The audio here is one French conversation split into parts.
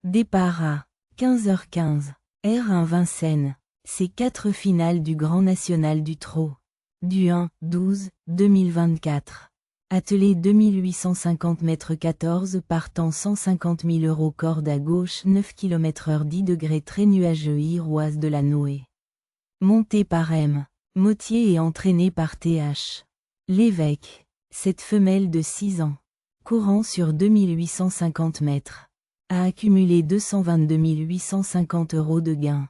Départ à 15h15, R1 Vincennes. C'est 4 finales du Grand National du Trot. Du 1-12-2024. Attelé 2850 mètres 14 partant 150 000 €, corde à gauche 9 km/h 10 degrés, très nuageux, Iroise de la Noé. Montée par M. Mottier et entraînée par TH. L'évêque. Cette femelle de 6 ans. Courant sur 2850 mètres. A accumulé 222 850 € de gains.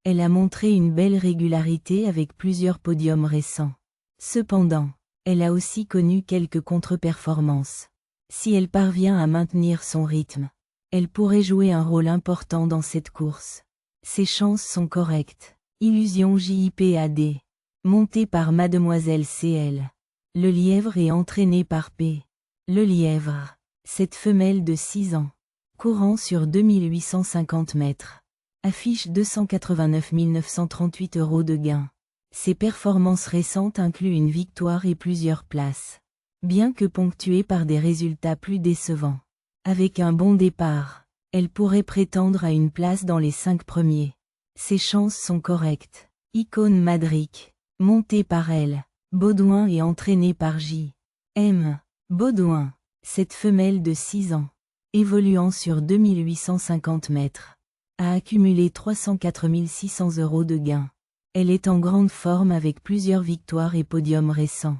Elle a montré une belle régularité avec plusieurs podiums récents. Cependant, elle a aussi connu quelques contre-performances. Si elle parvient à maintenir son rythme, elle pourrait jouer un rôle important dans cette course. Ses chances sont correctes. Illusion JIPAD. Montée par Mademoiselle CL. Le lièvre est entraîné par P. Le lièvre. Cette femelle de 6 ans. Courant sur 2850 mètres. Affiche 289 938 € de gains. Ses performances récentes incluent une victoire et plusieurs places. Bien que ponctuées par des résultats plus décevants. Avec un bon départ, elle pourrait prétendre à une place dans les 5 premiers. Ses chances sont correctes. Icône Madric. Montée par elle. Baudouin et entraînée par J. M. Baudouin. Cette femelle de 6 ans. Évoluant sur 2850 mètres. A accumulé 304 600 € de gains. Elle est en grande forme avec plusieurs victoires et podiums récents.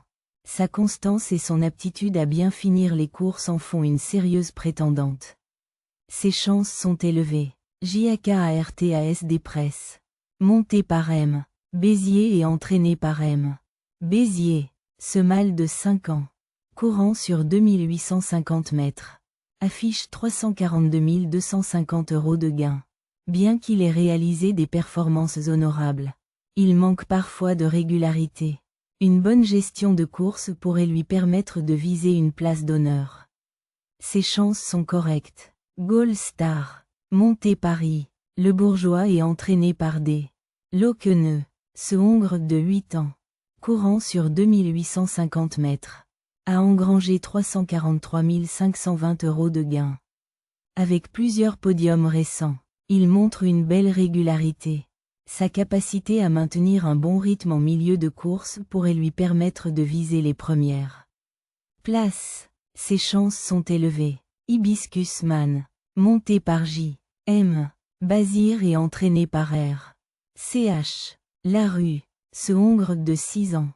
Sa constance et son aptitude à bien finir les courses en font une sérieuse prétendante. Ses chances sont élevées. JAKARTAS des presses. Montée par M. Béziers et entraînée par M. Béziers. Ce mâle de 5 ans. Courant sur 2850 mètres. Affiche 342 250 € de gains. Bien qu'il ait réalisé des performances honorables, il manque parfois de régularité. Une bonne gestion de course pourrait lui permettre de viser une place d'honneur. Ses chances sont correctes. Gold Star. Montée Paris. Le bourgeois est entraîné par D. Loqueneux. Ce hongre de 8 ans. Courant sur 2850 mètres. A engrangé 343 520 € de gains. Avec plusieurs podiums récents. Il montre une belle régularité. Sa capacité à maintenir un bon rythme en milieu de course pourrait lui permettre de viser les premières places. Ses chances sont élevées. Hibiscus Man. Montée par J. M. Bazir et entraîné par R. CH. La Rue. Ce hongre de 6 ans.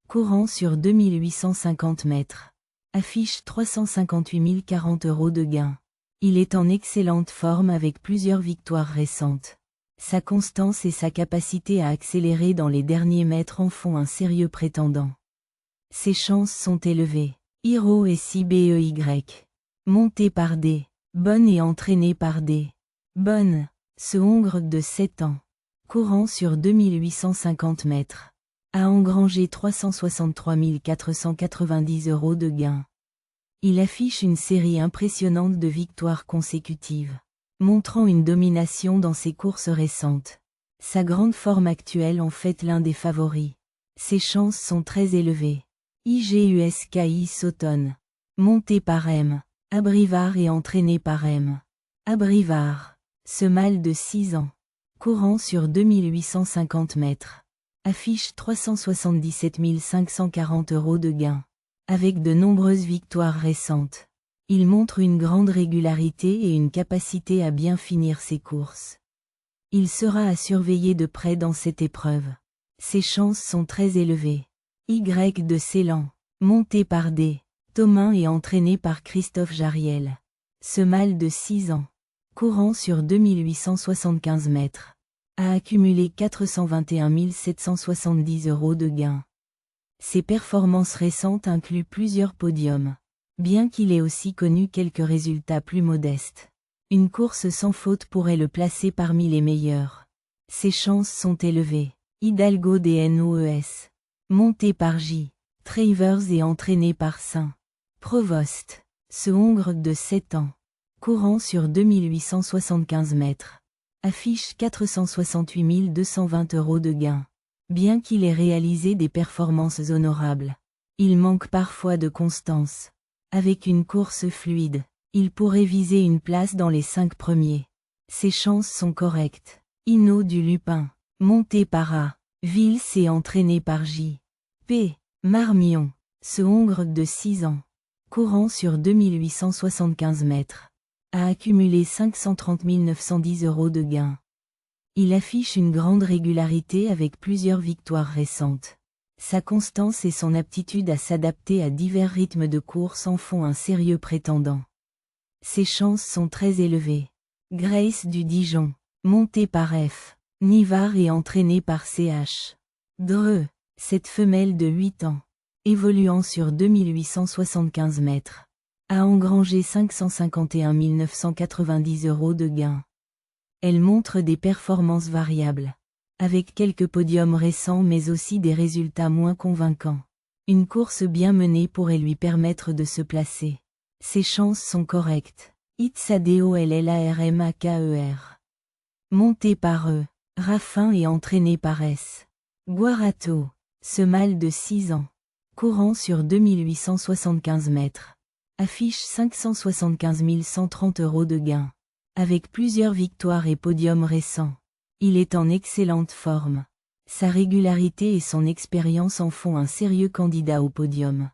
Courant sur 2850 mètres. Affiche 358 040 € de gains. Il est en excellente forme avec plusieurs victoires récentes. Sa constance et sa capacité à accélérer dans les derniers mètres en font un sérieux prétendant. Ses chances sont élevées. Hiro et CBEY. Montée par D. Bonne et entraînée par D. Bonne. Ce hongre de 7 ans. Courant sur 2850 mètres. A engrangé 363 490 € de gains. Il affiche une série impressionnante de victoires consécutives, montrant une domination dans ses courses récentes. Sa grande forme actuelle en fait l'un des favoris. Ses chances sont très élevées. IGUSKI Sautonne. Montée par M. Abrivard et entraîné par M. Abrivard. Ce mâle de 6 ans. Courant sur 2850 mètres. Affiche 377 540 € de gains. Avec de nombreuses victoires récentes. Il montre une grande régularité et une capacité à bien finir ses courses. Il sera à surveiller de près dans cette épreuve. Ses chances sont très élevées. Y de Ceylan. Montée par D. Thomain et entraîné par Christophe Jariel. Ce mâle de 6 ans. Courant sur 2875 mètres. A accumulé 421 770 € de gains. Ses performances récentes incluent plusieurs podiums. Bien qu'il ait aussi connu quelques résultats plus modestes. Une course sans faute pourrait le placer parmi les meilleurs. Ses chances sont élevées. Hidalgo DNOES. Montée par J. Travers et entraîné par Saint. Provost. Ce hongre de 7 ans. Courant sur 2875 mètres. Affiche 468 220 € de gains. Bien qu'il ait réalisé des performances honorables, il manque parfois de constance. Avec une course fluide, Il pourrait viser une place dans les 5 premiers. Ses chances sont correctes. Hino du Lupin. Monté par A. Vils et entraîné par J. P. Marmion. Ce Hongre de 6 ans, courant sur 2875 mètres, a accumulé 530 910 € de gains. Il affiche une grande régularité avec plusieurs victoires récentes. Sa constance et son aptitude à s'adapter à divers rythmes de course en font un sérieux prétendant. Ses chances sont très élevées. Grace du Dijon, montée par F. Nivard et entraînée par CH. Dreux, cette femelle de 8 ans, évoluant sur 2875 mètres, a engrangé 551 990 € de gains. Elle montre des performances variables, avec quelques podiums récents mais aussi des résultats moins convaincants. Une course bien menée pourrait lui permettre de se placer. Ses chances sont correctes. Itsadeollarmaker. Monté par E. Raffin et entraîné par S. Guarato. Ce mâle de 6 ans, courant sur 2875 mètres, affiche 575 130 € de gains. Avec plusieurs victoires et podiums récents, il est en excellente forme. Sa régularité et son expérience en font un sérieux candidat au podium.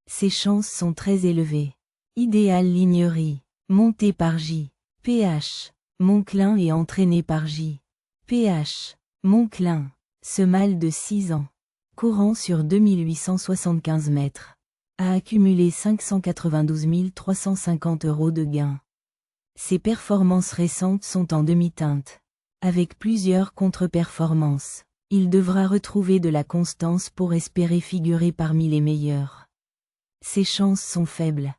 Ses chances sont très élevées. Idéal Lignerie, monté par J. PH. Monclin et entraîné par J. PH. Monclin. Ce mâle de 6 ans, courant sur 2875 mètres, a accumulé 592 350 € de gains. Ses performances récentes sont en demi-teinte. Avec plusieurs contre-performances, il devra retrouver de la constance pour espérer figurer parmi les meilleurs. Ses chances sont faibles.